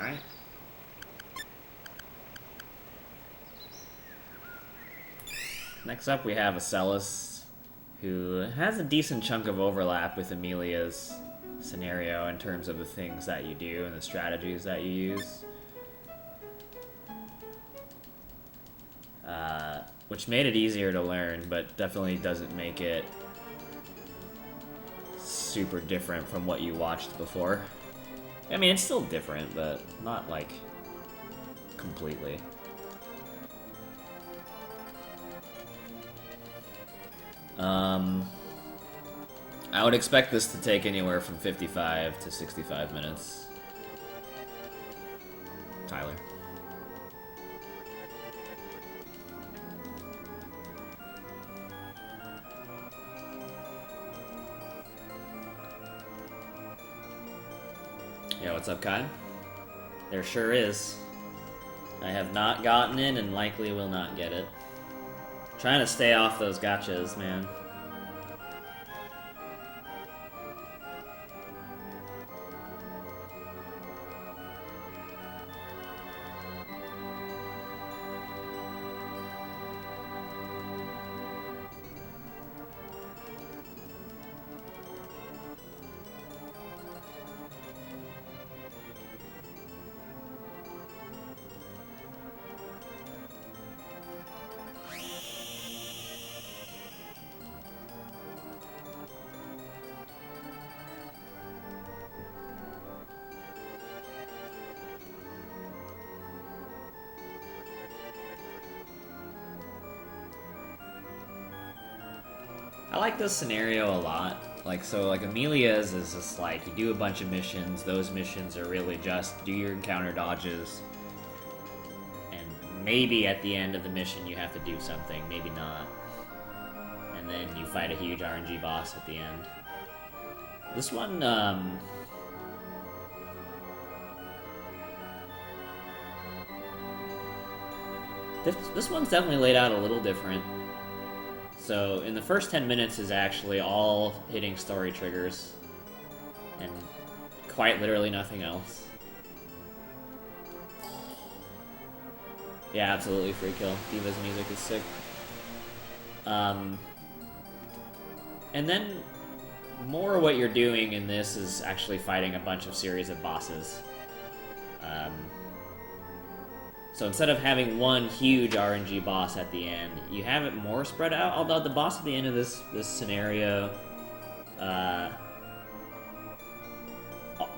Alright. Next up we have Asellus, who has a decent chunk of overlap with Amelia's scenario in terms of the things that you do and the strategies that you use. Which made it easier to learn, but definitely doesn't make it super different from what you watched before. I mean, it's still different, but not, like, completely. I would expect this to take anywhere from 55 to 65 minutes. Tyler. Yeah, what's up, Kai? There sure is. I have not gotten in and likely will not get it. Trying to stay off those gotchas, man. I like this scenario a lot. Like, so, like, Amelia's is just like, you do a bunch of missions, those missions are really just do your encounter dodges, and maybe at the end of the mission you have to do something, maybe not. And then you fight a huge RNG boss at the end. This one, this one's definitely laid out a little different. So, in the first 10 minutes is actually all hitting story triggers, and quite literally nothing else. Yeah, absolutely, free kill. Diva's music is sick. And then, more what you're doing in this is actually fighting a bunch of series of bosses. So instead of having one huge RNG boss at the end, you have it more spread out. Although the boss at the end of this scenario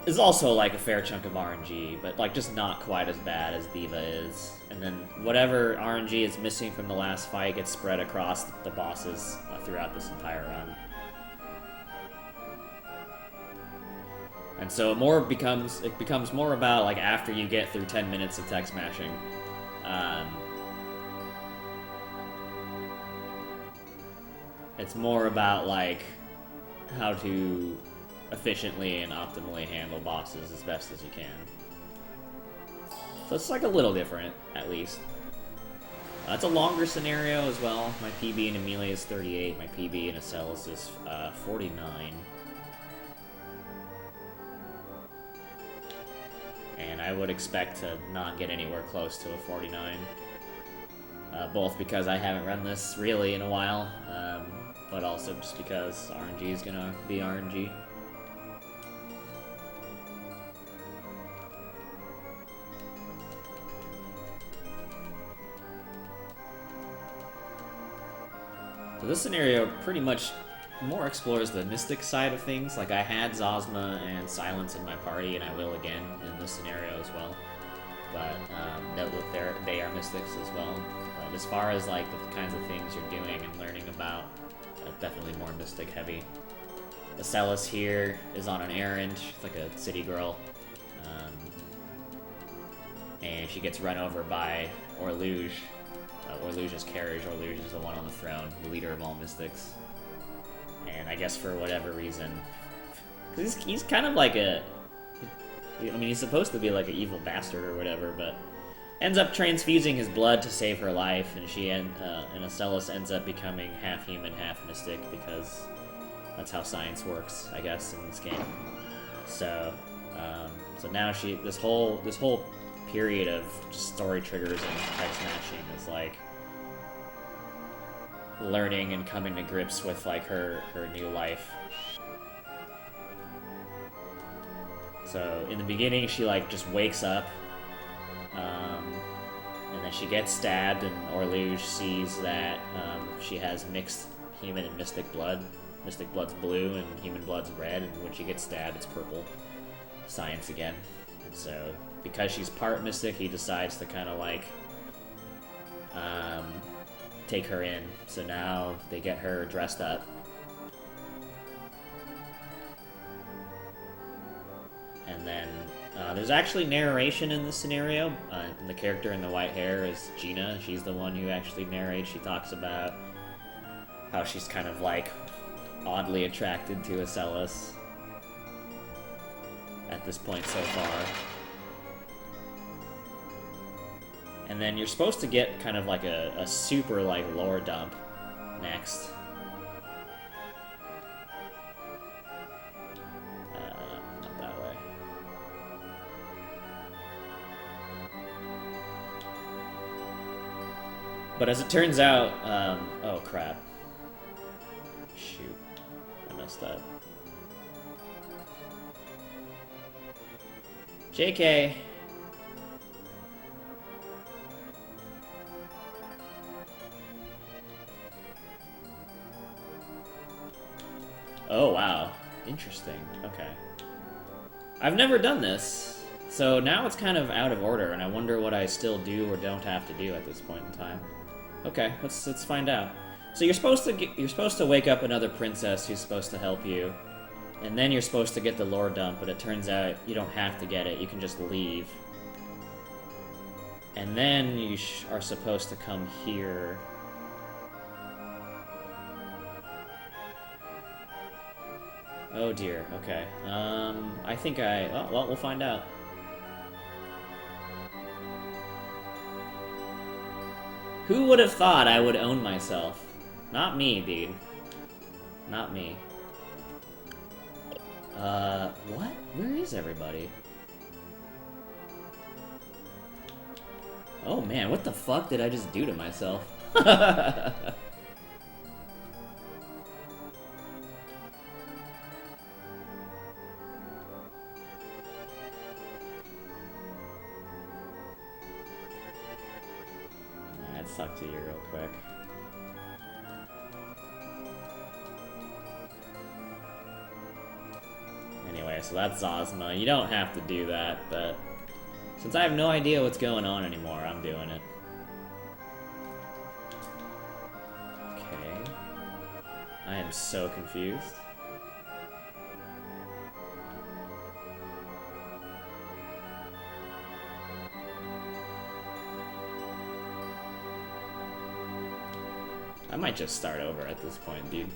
is also like a fair chunk of RNG, but like just not quite as bad as Diva is. And then whatever RNG is missing from the last fight gets spread across the bosses throughout this entire run. And so it becomes more about like after you get through 10 minutes of tech smashing. It's more about like how to efficiently and optimally handle bosses as best as you can. So it's like a little different, at least. It's a longer scenario as well. My PB in Amelia is 38, my PB in Asellus is 49. And I would expect to not get anywhere close to a 49. Both because I haven't run this really in a while, but also just because RNG is gonna be RNG. So this scenario pretty much more explores the mystic side of things. Like, I had Zosma and Silence in my party, and I will again in this scenario as well. But they are mystics as well. But as far as like the kinds of things you're doing and learning about, definitely more mystic heavy. Asellus here is on an errand. She's like a city girl, and she gets run over by Orluge. Orluge's carriage. Orluge is the one on the throne, the leader of all mystics. And I guess for whatever reason, because he's kind of like I mean, he's supposed to be like an evil bastard or whatever, but ends up transfusing his blood to save her life, and and Asellus ends up becoming half human, half mystic, because that's how science works, I guess, in this game. So, So now this whole period of story triggers and text matching is like learning and coming to grips with like her new life. So in the beginning, she like just wakes up, and then she gets stabbed, and Orluge sees that she has mixed human and mystic blood. Mystic blood's blue and human blood's red, and when she gets stabbed, it's purple. Science again. And so, because she's part mystic, he decides to kind of like take her in. So now they get her dressed up. And then there's actually narration in this scenario. And the character in the white hair is Gina. She's the one who actually narrates. She talks about how she's kind of like oddly attracted to Asellus at this point so far. And then you're supposed to get kind of like a super like lore dump next. Not that way. But as it turns out, oh crap. Shoot. I messed up. JK. Oh, wow. Interesting. Okay. I've never done this, so now it's kind of out of order, and I wonder what I still do or don't have to do at this point in time. Okay, let's find out. So you're supposed to wake up another princess who's supposed to help you, and then you're supposed to get the lore dump, but it turns out you don't have to get it, you can just leave. And then you are supposed to come here. Oh dear, okay. I think oh, well, we'll find out. Who would have thought I would own myself? Not me, dude. Not me. What? Where is everybody? Oh man, what the fuck did I just do to myself? I'd talk to you real quick. Anyway, so that's Zosma. You don't have to do that, but since I have no idea what's going on anymore, I'm doing it. Okay. I am so confused. I might just start over at this point, dude.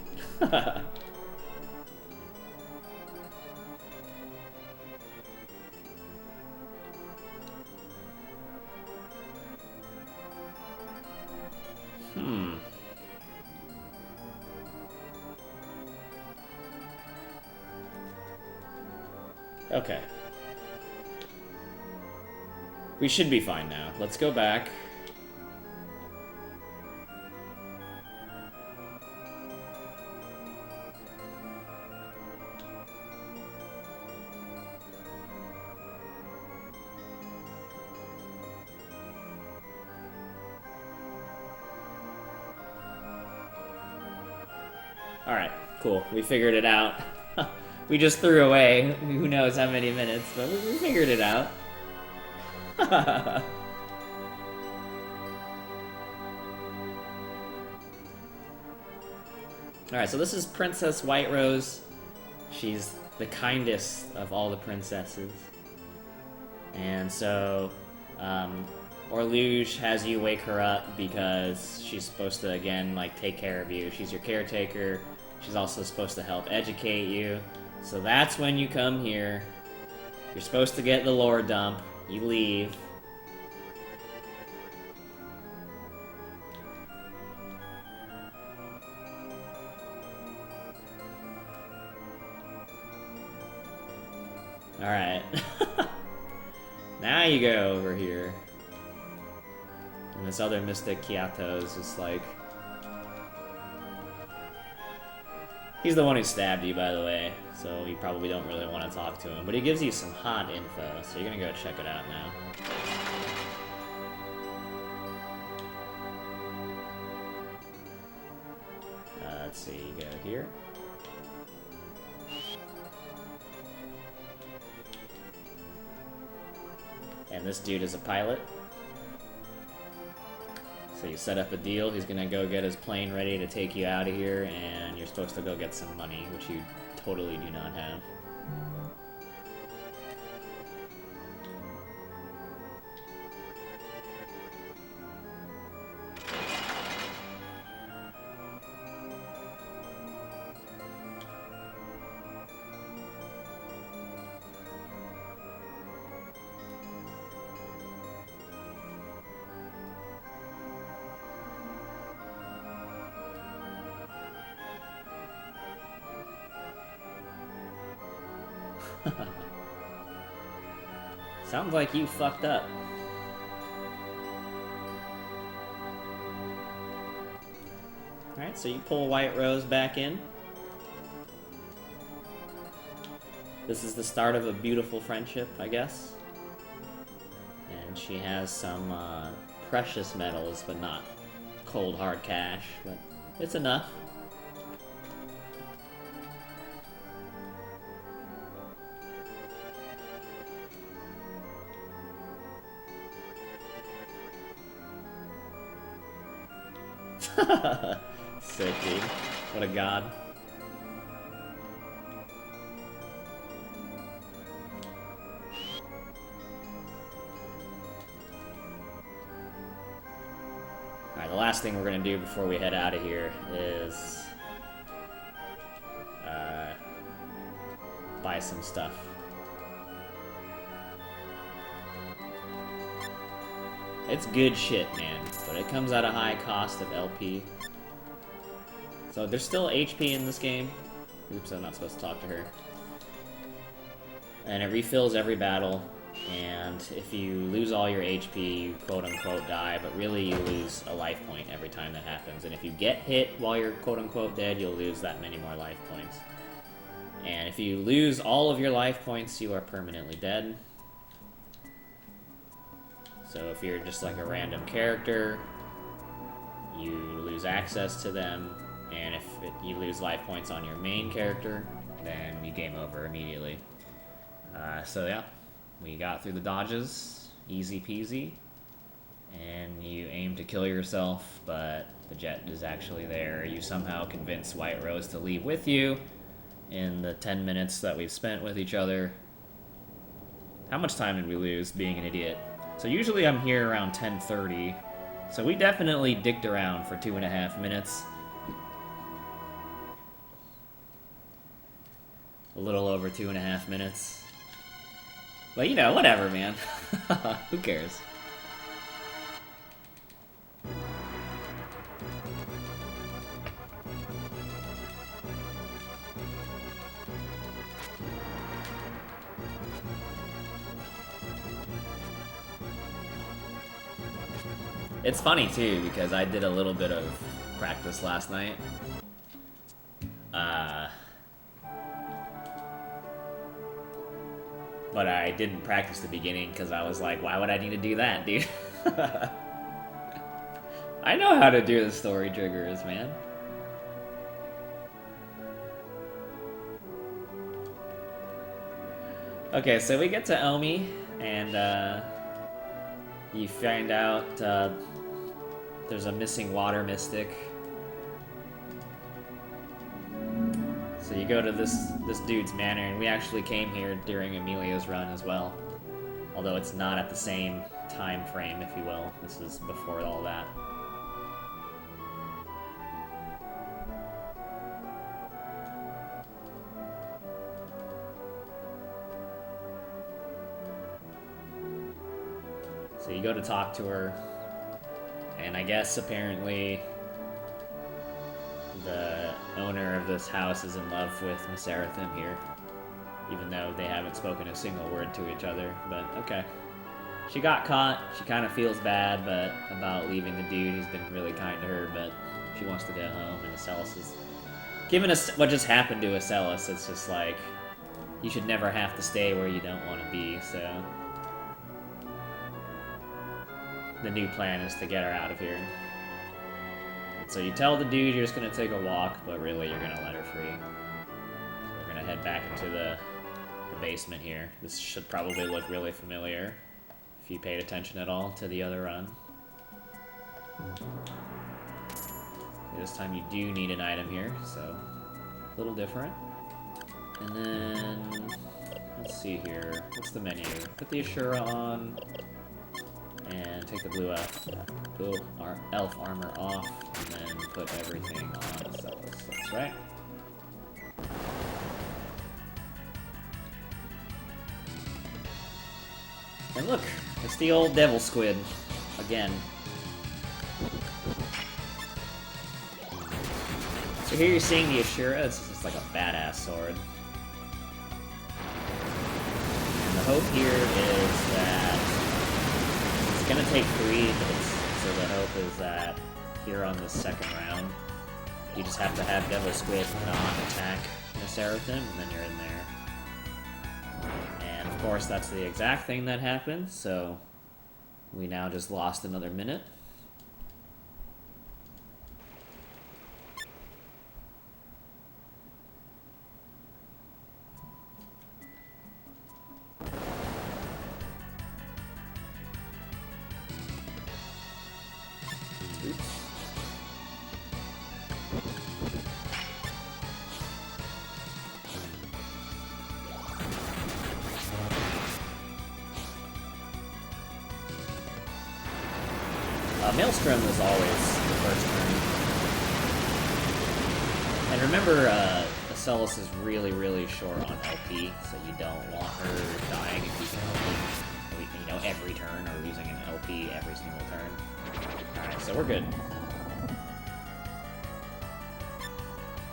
Okay. We should be fine now. Let's go back. Alright, cool. We figured it out. We just threw away who knows how many minutes, but we figured it out. Alright, so this is Princess White Rose. She's the kindest of all the princesses. And so, Orluge has you wake her up because she's supposed to, again, like, take care of you. She's your caretaker. She's also supposed to help educate you. So that's when you come here. You're supposed to get the lore dump. You leave. Alright. Now you go over here. And this other mystic, Kyato, is just like... He's the one who stabbed you, by the way, so you probably don't really want to talk to him. But he gives you some hot info, so you're gonna go check it out now. Let's see, you go here. And this dude is a pilot. So you set up a deal, he's gonna go get his plane ready to take you out of here, and you're supposed to go get some money, which you totally do not have. Sounds like you fucked up. Alright, so you pull White Rose back in. This is the start of a beautiful friendship, I guess. And she has some precious metals, but not cold hard cash, but it's enough. Sick, dude. What a god. Alright, the last thing we're gonna do before we head out of here is buy some stuff. It's good shit, man, but it comes at a high cost of LP. So there's still HP in this game. Oops, I'm not supposed to talk to her. And it refills every battle, and if you lose all your HP, you quote-unquote die, but really you lose a life point every time that happens. And if you get hit while you're quote-unquote dead, you'll lose that many more life points. And if you lose all of your life points, you are permanently dead. So if you're just like a random character, you lose access to them, and if you lose life points on your main character, then you game over immediately. So yeah, we got through the dodges, easy peasy, and you aim to kill yourself, but the jet is actually there. You somehow convince White Rose to leave with you in the 10 minutes that we've spent with each other. How much time did we lose being an idiot? So usually I'm here around 10:30, so we definitely dicked around for 2.5 minutes. A little over 2.5 minutes. But you know, whatever, man. Who cares? It's funny, too, because I did a little bit of practice last night. But I didn't practice the beginning because I was like, why would I need to do that, dude? I know how to do the story triggers, man. Okay, so we get to Omi, and you find out there's a missing water mystic. So you go to this dude's manor, and we actually came here during Emilio's run as well. Although it's not at the same time frame, if you will. This is before all that. So you go to talk to her, and I guess apparently the owner of this house is in love with Seraphim here, even though they haven't spoken a single word to each other, but okay. She got caught. She kind of feels bad, but about leaving the dude who's been really kind to her, but she wants to go home, and Asellus is... Given us what just happened to Asellus, it's just like, you should never have to stay where you don't want to be, so... The new plan is to get her out of here. And so you tell the dude you're just going to take a walk, but really you're going to let her free. So we're going to head back into the basement here. This should probably look really familiar, if you paid attention at all to the other run. This time you do need an item here, so a little different. And then, let's see here, what's the menu? Put the Ashura on, and take the blue elf armor off, and then put everything on Asellus. That's right. And look, it's the old devil squid again. So here you're seeing the Ashura. It's just like a badass sword. And the hope here is that it's gonna take 3 hits. So the hope is that here on this second round, you just have to have Devil Squid non-attack Seraphim, and then you're in there. And of course, that's the exact thing that happened. So we now just lost another minute. Maelstrom is always the first turn. And remember, Asellus is really, really short on LP, so you don't want her dying if you can help it, you know, every turn, or losing an LP every single turn. Alright, so we're good.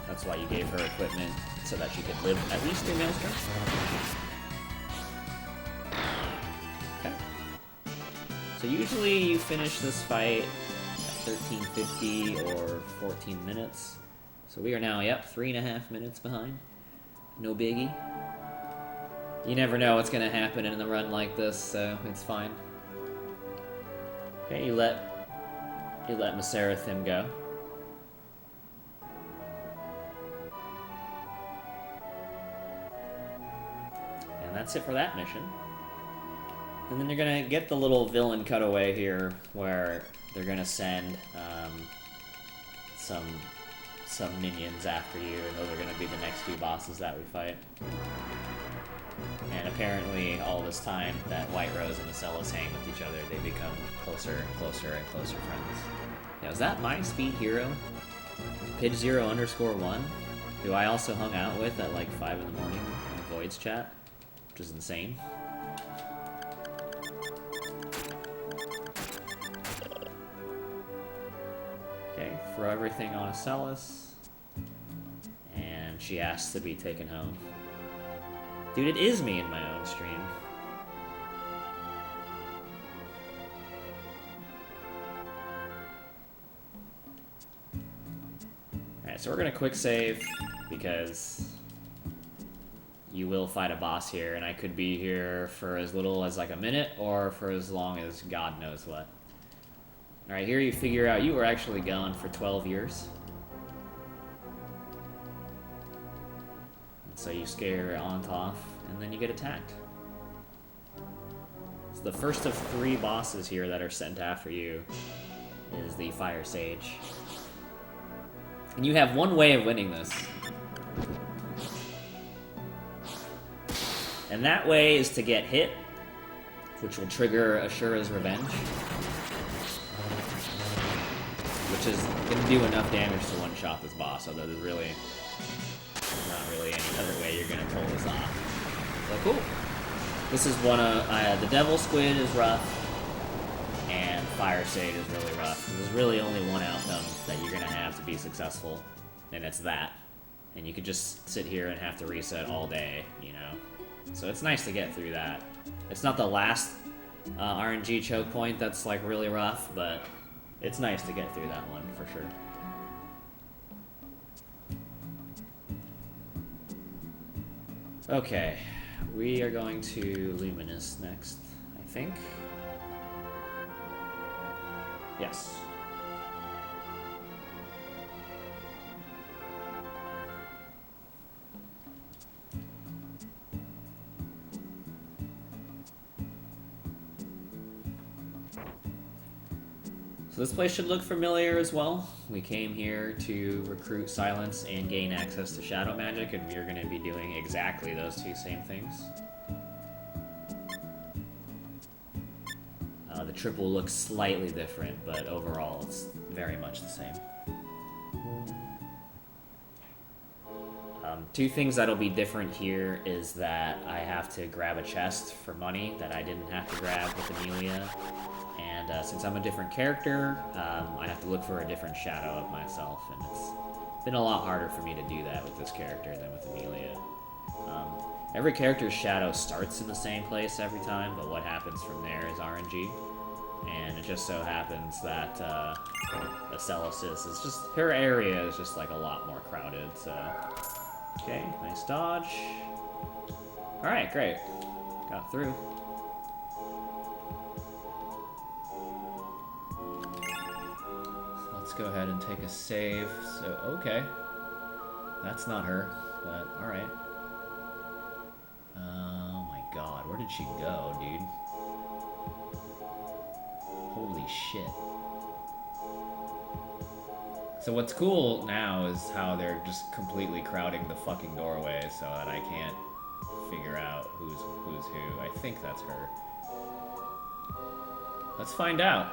That's why you gave her equipment, so that she could live at least through Maelstrom. So usually you finish this fight at 13:50 or 14 minutes. So we are now, yep, 3.5 minutes behind. No biggie. You never know what's gonna happen in a run like this, so it's fine. Okay, you let Seraphim go. And that's it for that mission. And then you're gonna get the little villain cutaway here, where they're gonna send some minions after you, and those are gonna be the next 2 bosses that we fight. And apparently, all this time that White Rose and Asellus hang with each other, they become closer and closer and closer friends. Now, is that my speed hero? Pidge0_1, who I also hung out with at like 5 in the morning in Void's chat, which is insane. Okay, throw everything on Asellus, and she asks to be taken home. Dude, it is me in my own stream. Alright, so we're gonna quick save, because you will fight a boss here, and I could be here for as little as like a minute, or for as long as God knows what. Alright, here you figure out you were actually gone for 12 years. And so you scare Ontoff, and then you get attacked. So the first of 3 bosses here that are sent after you is the Fire Sage. And you have one way of winning this. And that way is to get hit, which will trigger Ashura's Revenge. Which is going to do enough damage to one-shot this boss, although there's really not really any other way you're going to pull this off. So cool. This is one of... the Devil Squid is rough, and Fire Sage is really rough. There's really only one outcome that you're going to have to be successful, and it's that. And you could just sit here and have to reset all day, you know? So it's nice to get through that. It's not the last RNG choke point that's like really rough, but it's nice to get through that one for sure. Okay, we are going to Luminous next, I think. Yes. So this place should look familiar as well. We came here to recruit Silence and gain access to Shadow Magic, and we're going to be doing exactly those two same things. The triple looks slightly different, but overall it's very much the same. Two things that'll be different here is that I have to grab a chest for money that I didn't have to grab with Amelia. And since I'm a different character, I have to look for a different shadow of myself, and it's been a lot harder for me to do that with this character than with Amelia. Every character's shadow starts in the same place every time, but what happens from there is RNG. And it just so happens that Asellus is just, her area is just like a lot more crowded, so... Okay, nice dodge. Alright, great. Got through. So let's go ahead and take a save. So, okay. That's not her, but alright. Oh my god, where did she go, dude? Holy shit. So what's cool now is how they're just completely crowding the fucking doorway so that I can't figure out who's who. I think that's her. Let's find out.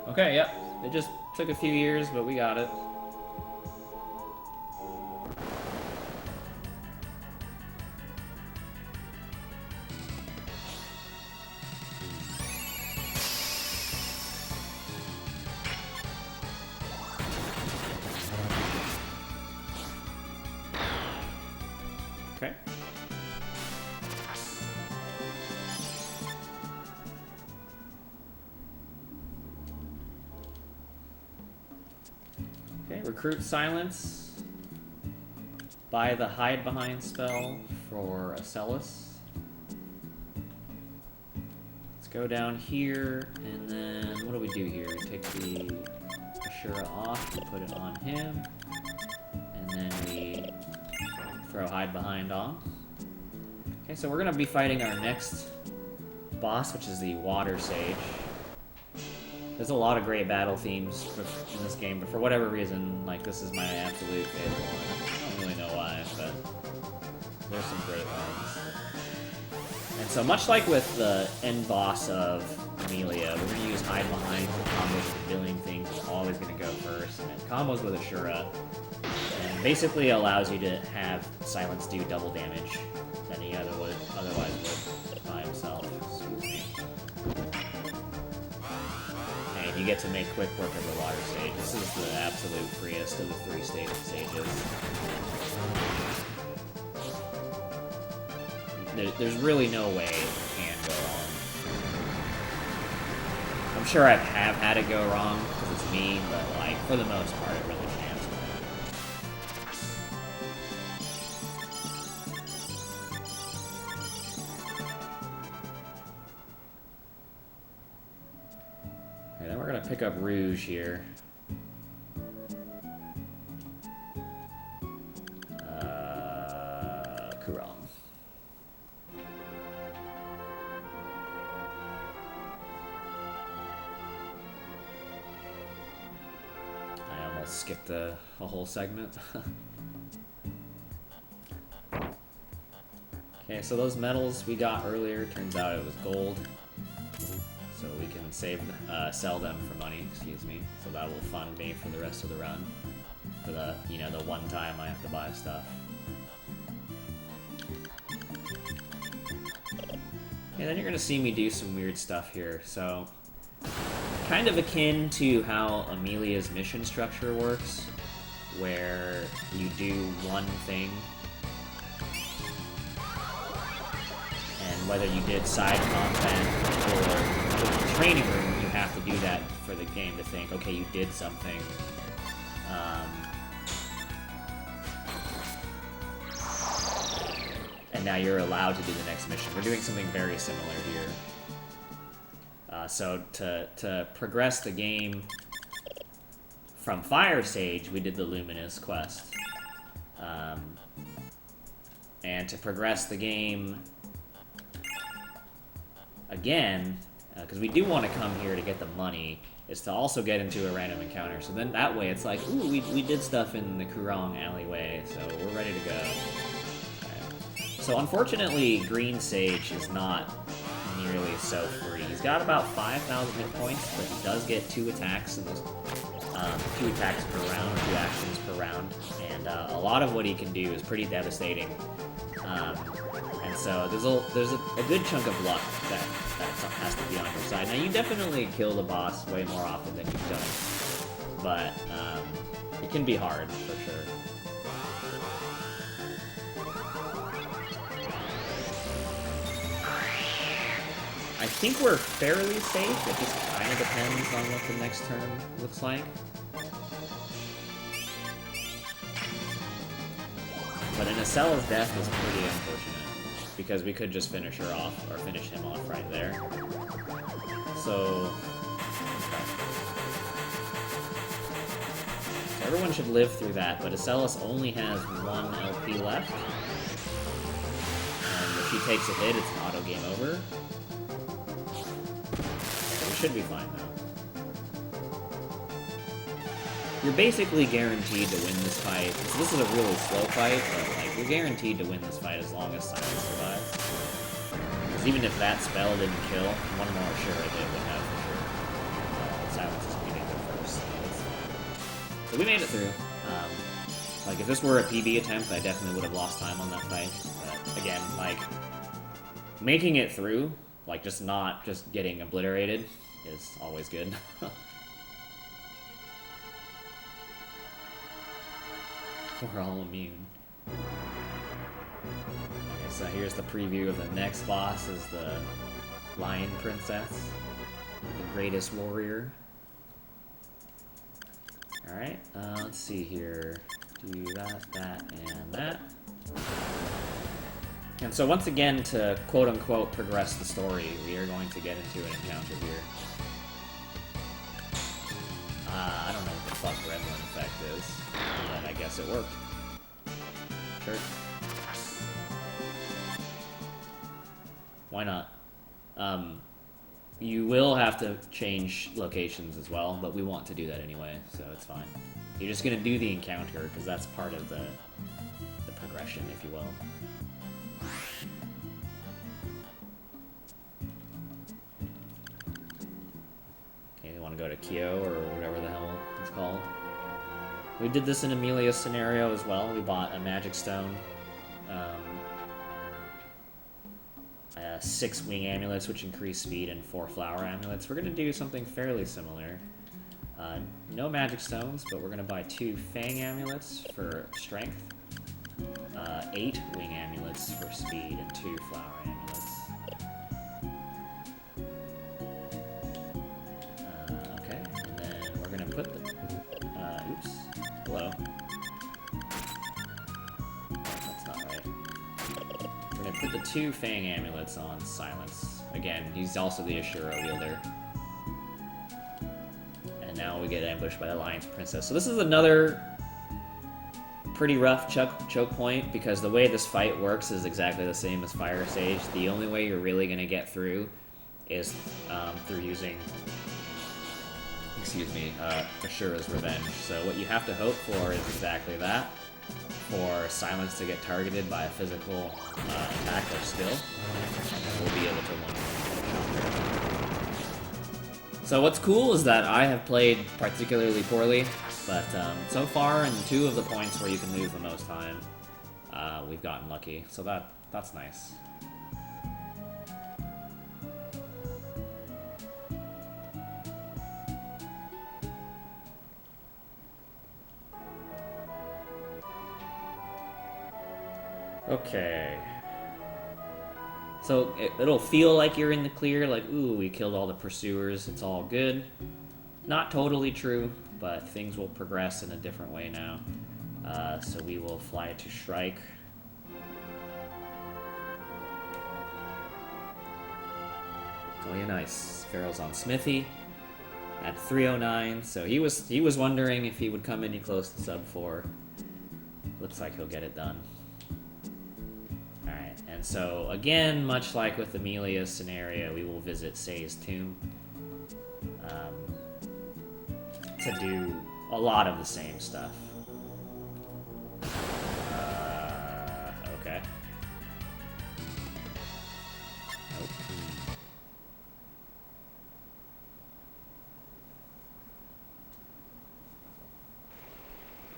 Okay, yep. It just took a few years, but we got it. Okay. Okay, recruit Silence. Buy the Hide Behind spell for Asellus. Let's go down here, and then what do we do here? Take the Ashura off, put it on him, and then we throw Hide Behind on. Okay, so we're gonna be fighting our next boss, which is the Water Sage. There's a lot of great battle themes in this game, but for whatever reason, like, this is my absolute favorite one. I don't really know why, but there's some great ones. And so much like with the end boss of Amelia, we're gonna use Hide Behind for combos with billion things. It's always gonna go first, and it combos with Ashura. And basically allows you to have Silence do double damage than he otherwise would by himself. Excuse me. And you get to make quick work of the Water Sage. This is the absolute freest of the three stated sages. There's really no way it can go wrong. I'm sure I have had it go wrong, because it's me, but like, for the most part, it really can't. Okay, then we're gonna pick up Rouge here. Kurong. I almost skipped a whole segment. Okay, so those medals we got earlier, turns out it was gold. So we can sell them for money, excuse me. So that will fund me for the rest of the run. For the, you know, the one time I have to buy stuff. And then you're gonna see me do some weird stuff here. So, kind of akin to how Amelia's mission structure works, where you do one thing and whether you did side content or the training room, you have to do that for the game to think, okay, you did something. And now you're allowed to do the next mission. We're doing something very similar here. So to progress the game from Fire Sage, we did the Luminous quest. And to progress the game again, because we do want to come here to get the money, is to also get into a random encounter. So then that way it's like, ooh, we did stuff in the Kurong alleyway, so we're ready to go. Okay. So unfortunately, Green Sage is not nearly so free. He's got about 5,000 hit points, but he does get 2 attacks in this, 2 attacks per round, 2 actions per round, and a lot of what he can do is pretty devastating. And so there's a good chunk of luck that has to be on your side. Now you definitely kill the boss way more often than you've done, but it can be hard for sure. I think we're fairly safe. It just kind of depends on what the next turn looks like. But an Asellus death is pretty unfortunate, because we could just finish her off, or finish him off right there. So everyone should live through that, but Asellus only has 1 LP left. And if she takes a hit, it's an auto game over. We should be fine, though. You're basically guaranteed to win this fight. So this is a really slow fight, but like you're guaranteed to win this fight as long as Silence survives. Because even if that spell didn't kill, one more sure it would have for sure. Silence is going to go first. So we made it through. Like if this were a PB attempt, I definitely would have lost time on that fight. But again, like making it through, like just not just getting obliterated, is always good. We're all immune. Okay, so here's the preview of the next boss, is the Lion Princess, the greatest warrior. Alright, let's see here. Do that, and that. And so once again, to quote-unquote progress the story, we are going to get into an encounter here. I don't know what the fuck Gremlin effect is, but I guess it worked. Sure. Why not? You will have to change locations as well, but we want to do that anyway, so it's fine. You're just gonna do the encounter, because that's part of the progression, if you will. Want to go to Kyo or whatever the hell it's called. We did this in Amelia's scenario as well. We bought a magic stone, 6 wing amulets which increase speed, and 4 flower amulets. We're going to do something fairly similar. No magic stones, but we're going to buy 2 fang amulets for strength, 8 wing amulets for speed, and 2 flower amulets. Put the, oops, hello. That's not right. We're gonna put the 2 Fang amulets on Silence. Again, he's also the Ashura wielder. And now we get ambushed by the Lion's Princess. So this is another pretty rough choke point, because the way this fight works is exactly the same as Fire Sage. The only way you're really gonna get through is through using, Ashura's Revenge. So what you have to hope for is exactly that. For Silence to get targeted by a physical attack or skill, and we'll be able to win. So what's cool is that I have played particularly poorly, but so far in 2 of the points where you can lose the most time, we've gotten lucky. So that's nice. Okay. So it'll feel like you're in the clear, like, ooh, we killed all the pursuers, it's all good. Not totally true, but things will progress in a different way now. So we will fly to Shrike. Oh yeah, nice. Pharaoh's on Smithy at 309, so he was wondering if he would come any close to sub 4. Looks like he'll get it done. Alright, and so again, much like with Amelia's scenario, we will visit Say's tomb to do a lot of the same stuff. Okay. Nope.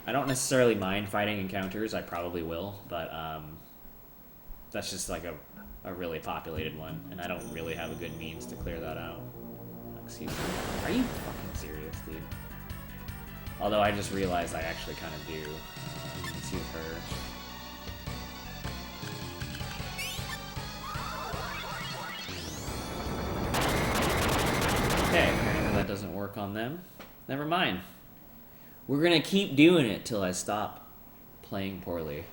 I don't necessarily mind fighting encounters, I probably will, but that's just like a really populated one, and I don't really have a good means to clear that out. Excuse me. Are you fucking serious, dude? Although I just realized I actually kind of do. Let's see with her. Okay, apparently that doesn't work on them. Never mind. We're gonna keep doing it till I stop playing poorly.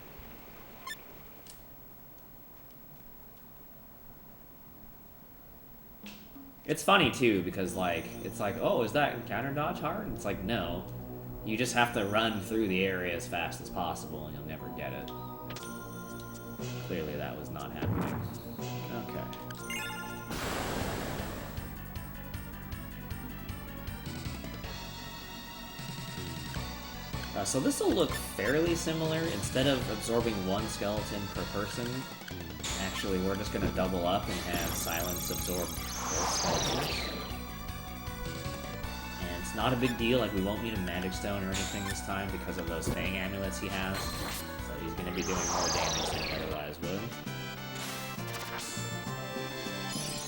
It's funny too, because like, it's like, oh, is that counter dodge hard? And it's like, no. You just have to run through the area as fast as possible and you'll never get it. Clearly that was not happening. Okay. So this will look fairly similar. Instead of absorbing one skeleton per person, actually we're just going to double up and have Silence absorb both skeletons. And it's not a big deal, like we won't need a Magic Stone or anything this time because of those Fang Amulets he has. So he's going to be doing more damage than he otherwise would.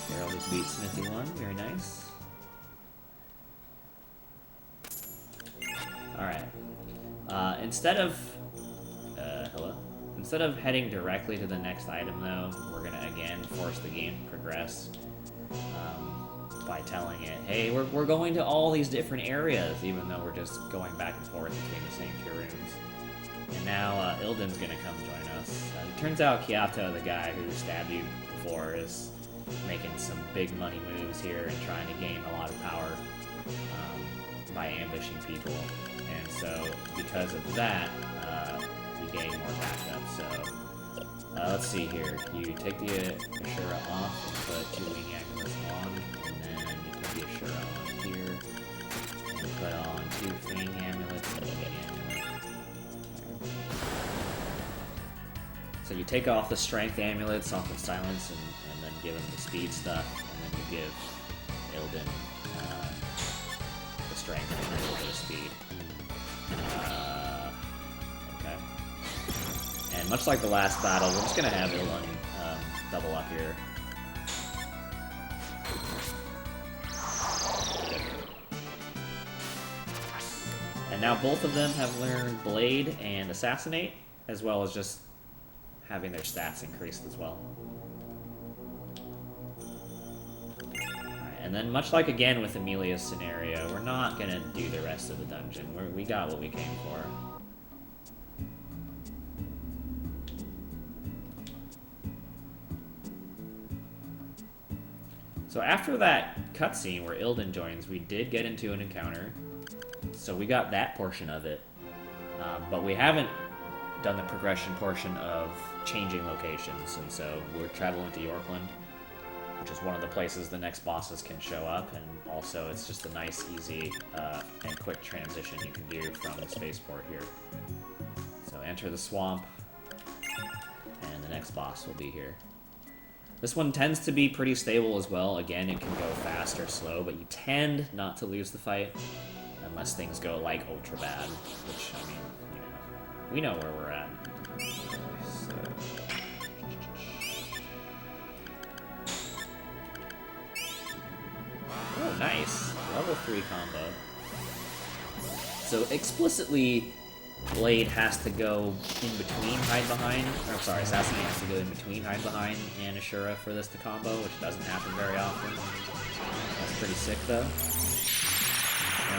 Here, I'll just beat Smithy 1, very nice. Alright. Instead of heading directly to the next item, though, we're gonna again force the game to progress by telling it, hey, we're going to all these different areas, even though we're just going back and forth between the same 2 rooms. And now Ilden's gonna come join us. It turns out Kyato, the guy who stabbed you before, is making some big money moves here and trying to gain a lot of power by ambushing people. And so, because of that, you gain more backup. So, let's see here. You take the Ashura off and put 2 Wing Amulets on, and then you put the Ashura on here, and you put on 2 Fang Amulets and a Wing Amulet. So you take off the Strength Amulets off of Silence, and then give him the Speed stuff, and then you give Ilden the Strength and a little bit of Speed. Okay. And much like the last battle, we're just gonna have Ilden double up here. And now both of them have learned Blade and Assassinate, as well as just having their stats increased as well. And then, much like again with Amelia's scenario, we're not gonna do the rest of the dungeon. We got what we came for. So after that cutscene where Ilden joins, we did get into an encounter. So we got that portion of it. But we haven't done the progression portion of changing locations. And so we're traveling to Yorkland, which is one of the places the next bosses can show up, and also it's just a nice, easy, and quick transition you can do from the spaceport here. So enter the swamp, and the next boss will be here. This one tends to be pretty stable as well. Again, it can go fast or slow, but you tend not to lose the fight unless things go, like, ultra bad, which, I mean, you know, we know where we're at. So... Oh, nice. Level 3 combo. So explicitly, Blade has to go in between Hide Behind, or I'm sorry, Assassinate has to go in between Hide Behind and Ashura for this to combo, which doesn't happen very often. That's pretty sick though.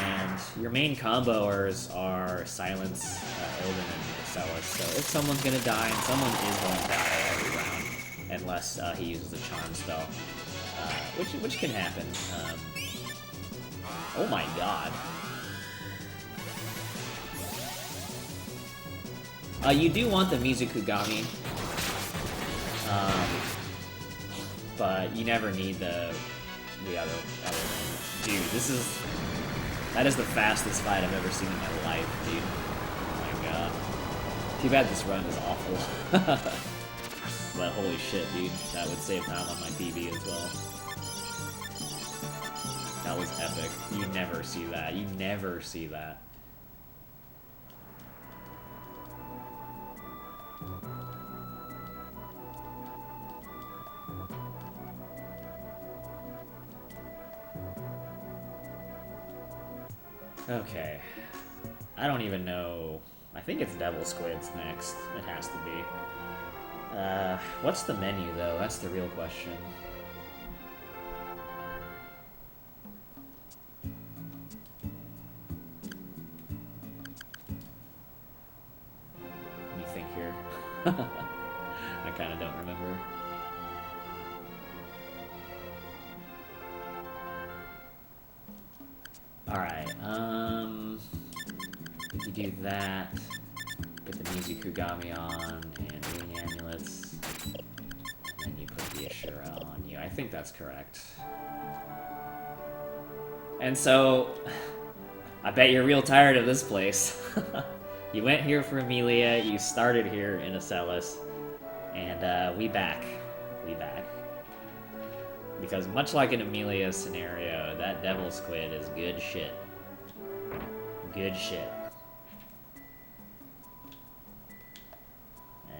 And your main comboers are Silence, Illidan, and Asellus. So if someone's gonna die, and someone is going to die every round, unless he uses a charm spell, which can happen. Oh my god. You do want the Mizukugami, but you never need the other one. Dude, that is the fastest fight I've ever seen in my life, dude. Oh my god. Too bad this run is awful. But holy shit, dude, that would save time on my PB as well. That was epic. You never see that. You never see that. Okay. I don't even know. I think it's Devil Squids next. It has to be. What's the menu, though? That's the real question. Let me think here. I kind of don't remember. Alright, if you do that, put the Mizukugami on, and Ring Amulets, and then you put the Ashura on you. I think that's correct. And so, I bet you're real tired of this place. You went here for Amelia, you started here in Asellus, and we back. We back. Because much like an Amelia scenario, that Devil Squid is good shit. Good shit.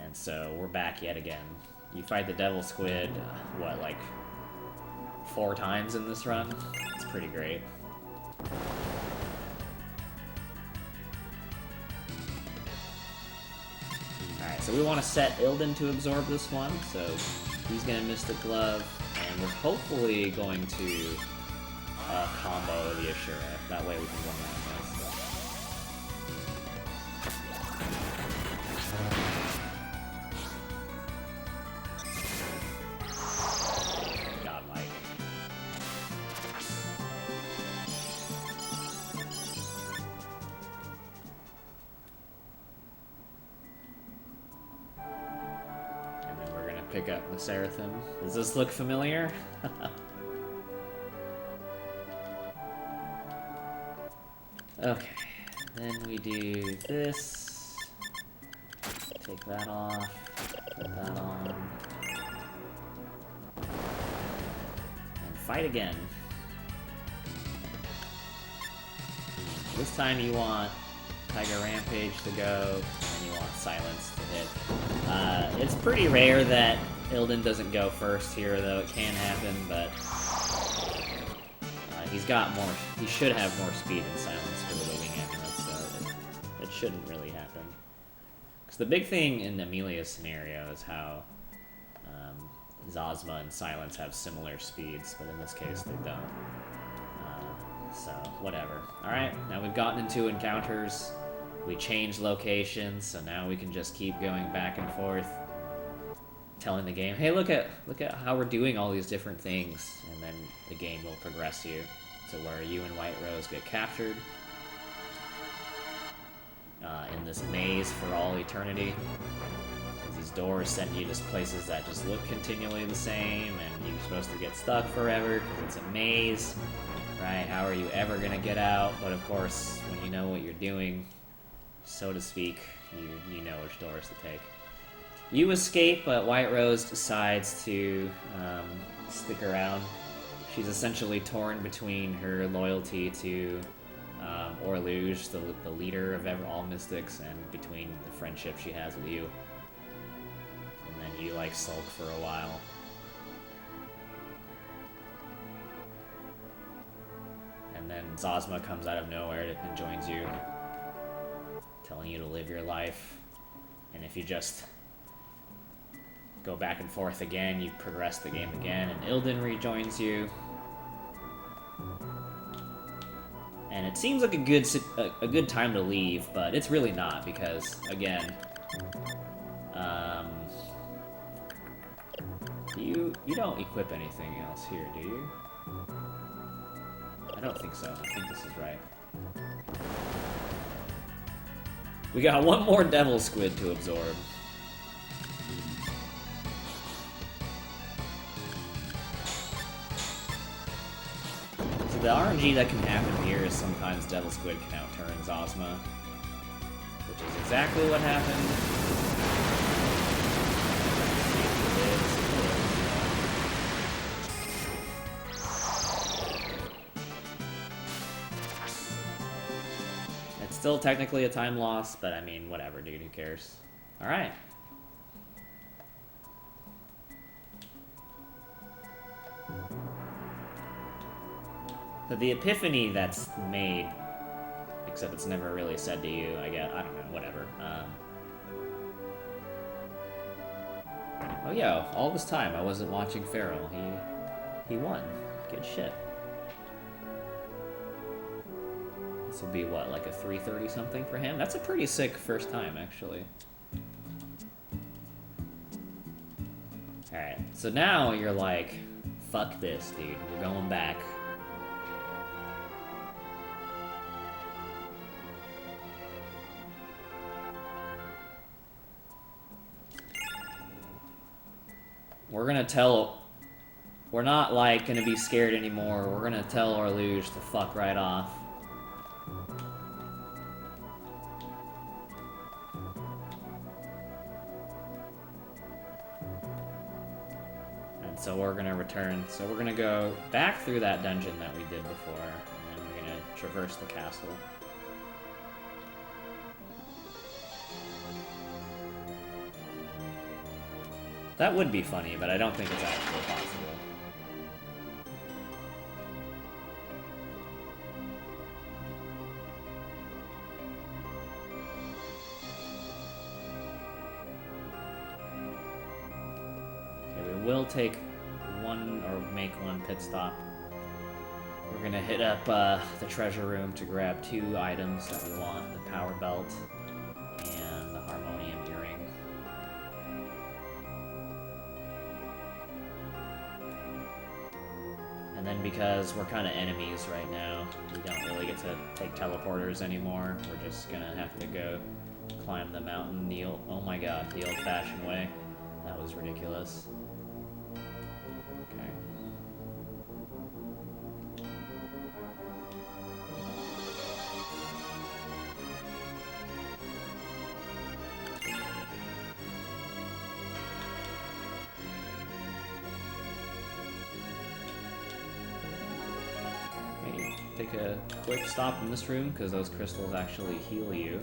And so, we're back yet again. You fight the Devil Squid, what, like 4 times in this run? It's pretty great. Alright, so we want to set Illidan to absorb this one, so he's gonna Mystic Glove. And we're hopefully going to combo the Ashura. That way we can run out of this. Godlike. Pick up the Seraphim. Does this look familiar? Okay, then we do this. Take that off. Put that on. And fight again. This time you want Tiger Rampage to go, and you want Silence to hit. It's pretty rare that Illidan doesn't go first here, though. It can happen, but he's got more. He should have more speed and Silence for the Living Amulet, so it shouldn't really happen. Because the big thing in Amelia's scenario is how Zazma and Silence have similar speeds, but in this case they don't. So, whatever. Alright, now we've gotten into encounters. We changed locations, so now we can just keep going back and forth, telling the game, hey, look at how we're doing all these different things, and then the game will progress you to where you and White Rose get captured in this maze for all eternity. These doors send you to places that just look continually the same, and you're supposed to get stuck forever because it's a maze, right? How are you ever gonna get out? But of course, when you know what you're doing, so to speak, you know which doors to take. You escape, but White Rose decides to stick around. She's essentially torn between her loyalty to Orluge, the leader of all Mystics, and between the friendship she has with you. And then you, like, sulk for a while. And then Zazma comes out of nowhere and joins you. telling you to live your life. And if you just go back and forth again, you progress the game again, and Ilden rejoins you. And it seems like a good time to leave, but it's really not, because, again, you don't equip anything else here, do you? I don't think so. I think this is right. We got one more devil squid to absorb. So the RNG that can happen here is sometimes devil squid can outturn Zosma, which is exactly what happened. Still technically a time loss, but I mean, whatever, dude, who cares? Alright. So the epiphany that's made, except it's never really said to you, I guess, I don't know, whatever. Oh yeah, all this time I wasn't watching Feral. He won. Good shit. This will be, what, like a 330 something for him? That's a pretty sick first time, actually. Alright, so now you're like, fuck this, dude. We're going back. We're gonna tell... We're not, like, gonna be scared anymore. We're gonna tell Orluge to fuck right off. So we're gonna return. So we're gonna go back through that dungeon that we did before, and then we're gonna traverse the castle. That would be funny, but I don't think it's actually possible. Okay, we will take make one pit stop. We're gonna hit up the treasure room to grab 2 items that we want, the power belt and the harmonium earring. And then because we're kind of enemies right now, we don't really get to take teleporters anymore. We're just gonna have to go climb the mountain oh my god, the old-fashioned way. That was ridiculous. Take a quick stop in this room, because those crystals actually heal you.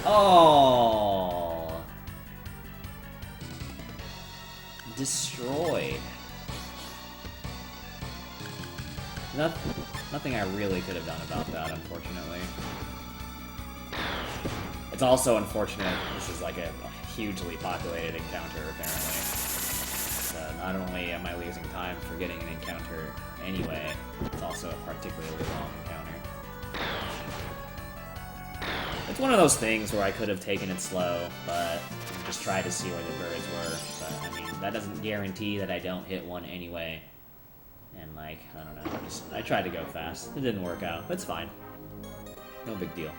Oh! Destroyed. Nothing I really could have done about that, unfortunately. It's also unfortunate, this is like a hugely populated encounter, apparently. So not only am I losing time for getting an encounter anyway, it's also a particularly long encounter. It's one of those things where I could have taken it slow, but just tried to see where the birds were. But, I mean, that doesn't guarantee that I don't hit one anyway. And, like, I don't know, I tried to go fast. It didn't work out. It's fine. No big deal.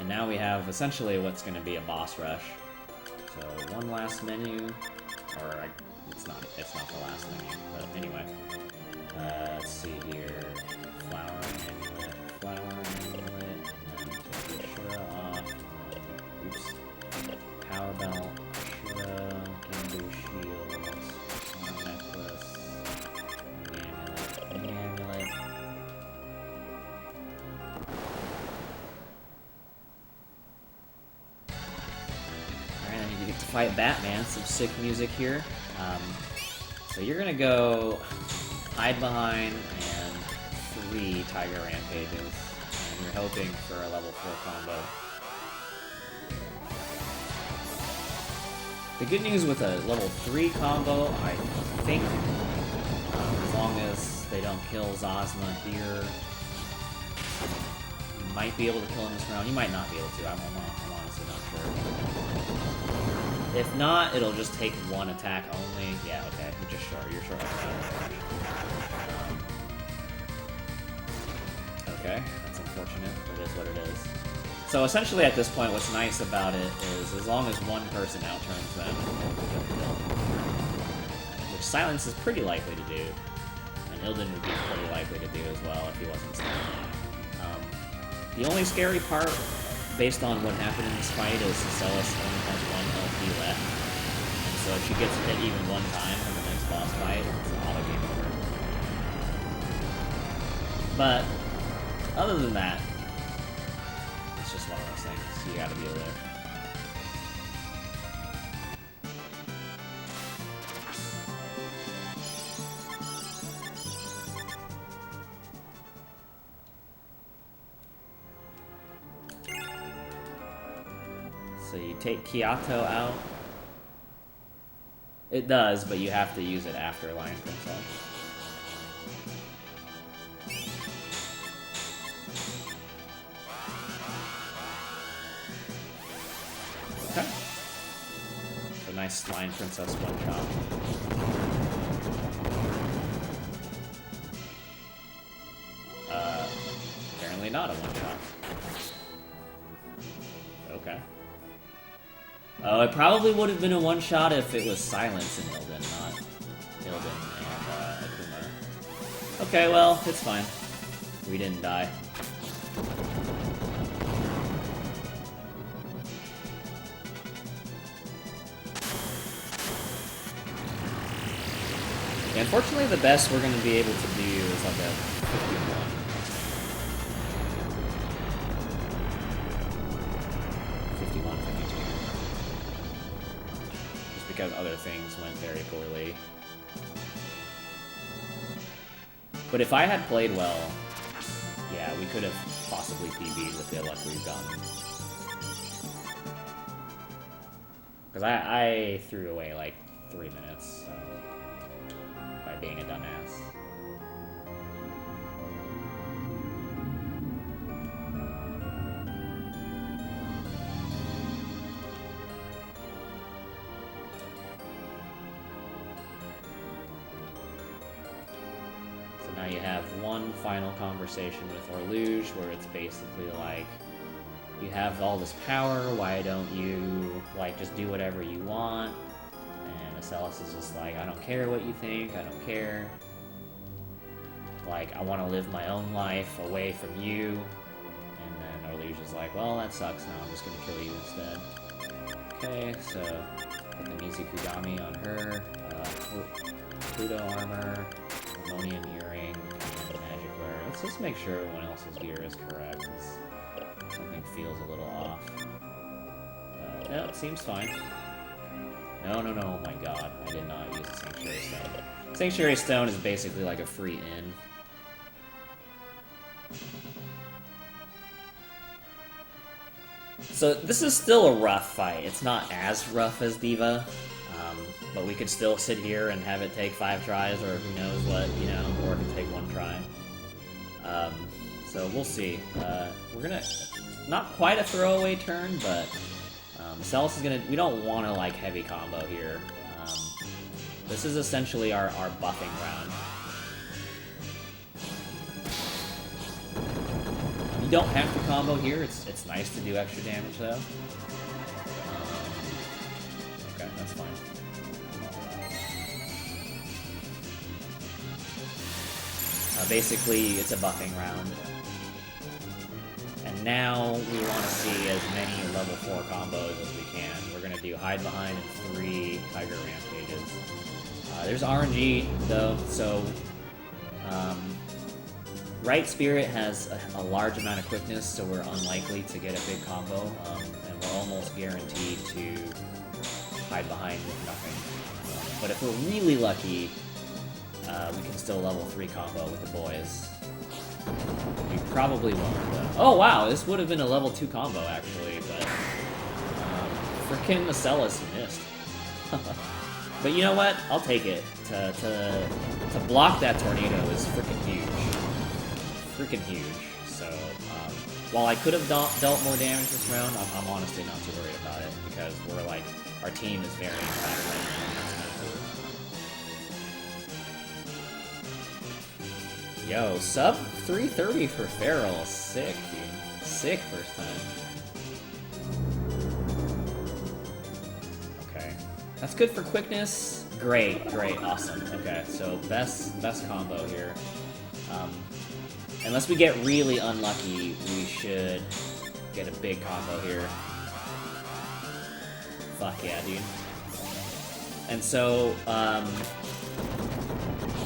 And now we have, essentially, what's going to be a boss rush. So, one last menu, or it's not the last menu, but anyway. Let's see here, flower amulet, and then take Shura off, oops, power belt, Shura, Gambu shield, necklace, amulet. You get to fight Batman, some sick music here. So you're gonna go hide behind, and 3 Tiger Rampages. And you're hoping for a level 4 combo. The good news with a level 3 combo, I think, as long as they don't kill Zosma here, you might be able to kill him this round. You might not be able to. I'm honestly not sure. If not, it'll just take 1 attack only. Yeah, okay. You're just short. You're short. Okay, that's unfortunate, but it is what it is. So essentially at this point, what's nice about it is as long as one person outturns them, they'll get killed. Which Silence is pretty likely to do. And Ilden would be pretty likely to do as well if he wasn't stunned. The only scary part, based on what happened in this fight, is Asellus only has 1 LP left. And so if she gets hit even 1 time in the next boss fight, it's an auto game over. But other than that, it's just one of those things. You gotta deal with it. So you take Kyoto out. It does, but you have to use it after Lion Princess. Okay. So nice Lion Princess one-shot. Apparently not a one-shot. Okay. Oh, it probably would have been a one-shot if it was Silence and Ilden, not Ilden and Akuma. Okay, well, it's fine. We didn't die. Yeah, unfortunately, the best we're going to be able to do is like a 51. 51, 52. Just because other things went very poorly. But if I had played well, yeah, we could have possibly PB'd with the luck we've gotten. Because I threw away like 3 minutes, so, by being a dumbass. Now you have one final conversation with Orluge where it's basically like, you have all this power, why don't you, like, just do whatever you want? And Asellus is just like, I don't care what you think, I don't care. Like, I want to live my own life away from you. And then Orluge is like, well, that sucks now, I'm just gonna kill you instead. Okay, so, put the Mizukugami on her, Pluto armor, Ammonium earring, and magic wear. Let's just make sure everyone else's gear is correct, because something feels a little off. No, it seems fine. No, oh my god, I did not use the Sanctuary Stone. Sanctuary Stone is basically like a free in. So this is still a rough fight. It's not as rough as Diva. But we could still sit here and have it take 5 tries, or who knows what, you know, or it could take 1 try. So we'll see. We're gonna, not quite a throwaway turn, but Asellus is gonna, we don't want to like heavy combo here. This is essentially our buffing round. You don't have to combo here, it's nice to do extra damage though. Okay, that's fine. Basically, it's a buffing round. And now we want to see as many level 4 combos as we can. We're going to do Hide Behind and 3 Tiger Rampages. There's RNG, though, so... Right Spirit has a large amount of quickness, so we're unlikely to get a big combo. And we're almost guaranteed to hide behind with nothing. But if we're really lucky... we can still level 3 combo with the boys. We probably won't, though. Oh, wow, this would have been a level 2 combo, actually, but... frickin' Asellus missed. But you know what? I'll take it. To block that tornado is frickin' huge. Frickin' huge. So, while I could have dealt more damage this round, I'm honestly not too worried about it, because we're like, our team is very fast right now. Yo, sub 330 for Feral. Sick, dude. Sick first time. Okay. That's good for quickness. Great, great, awesome. Okay, so best combo here. Unless we get really unlucky, we should get a big combo here. Fuck yeah, dude. And so,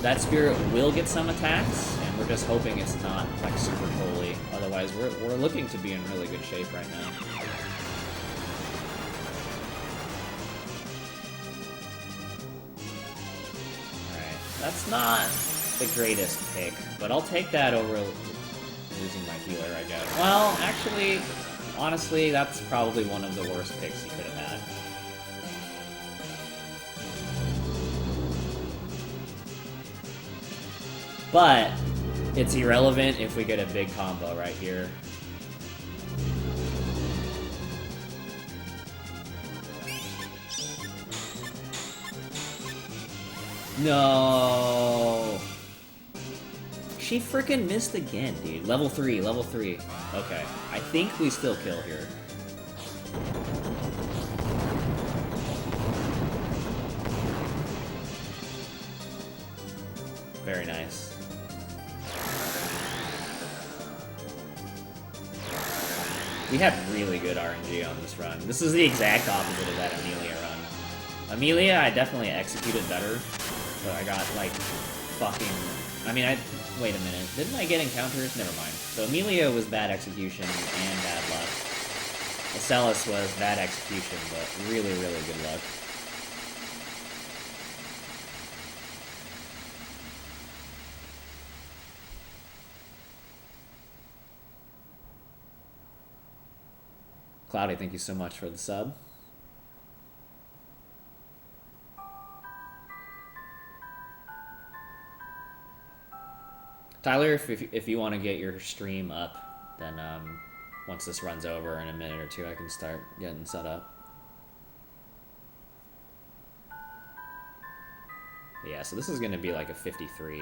that spirit will get some attacks, and we're just hoping it's not, like, super holy. Otherwise, we're looking to be in really good shape right now. Alright, that's not the greatest pick, but I'll take that over losing my healer, I guess. Well, actually, honestly, that's probably one of the worst picks he could have had. But it's irrelevant if we get a big combo right here. No. She freaking missed again, dude. Level 3, level 3. Okay. I think we still kill here. Very nice. We had really good RNG on this run. This is the exact opposite of that Amelia run. Amelia, I definitely executed better, but I got, like, fucking... I mean, wait a minute. Didn't I get encounters? Never mind. So Amelia was bad execution and bad luck. Asellus was bad execution, but really, really good luck. Cloudy, thank you so much for the sub. Tyler, if you want to get your stream up, then once this runs over in a minute or two, I can start getting set up. Yeah, so this is going to be like a 53.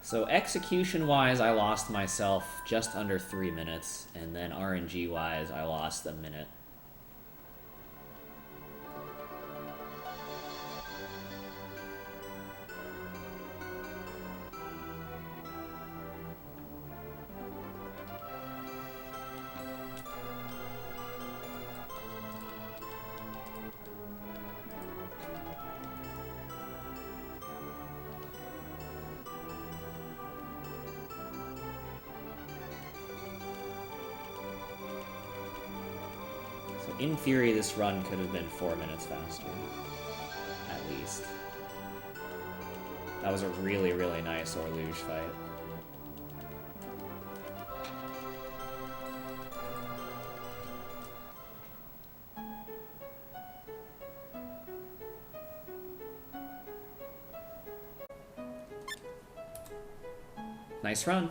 So execution-wise, I lost myself just under 3 minutes, and then RNG-wise, I lost a minute. In theory, this run could have been 4 minutes faster. At least. That was a really, really nice Orluge fight. Nice run.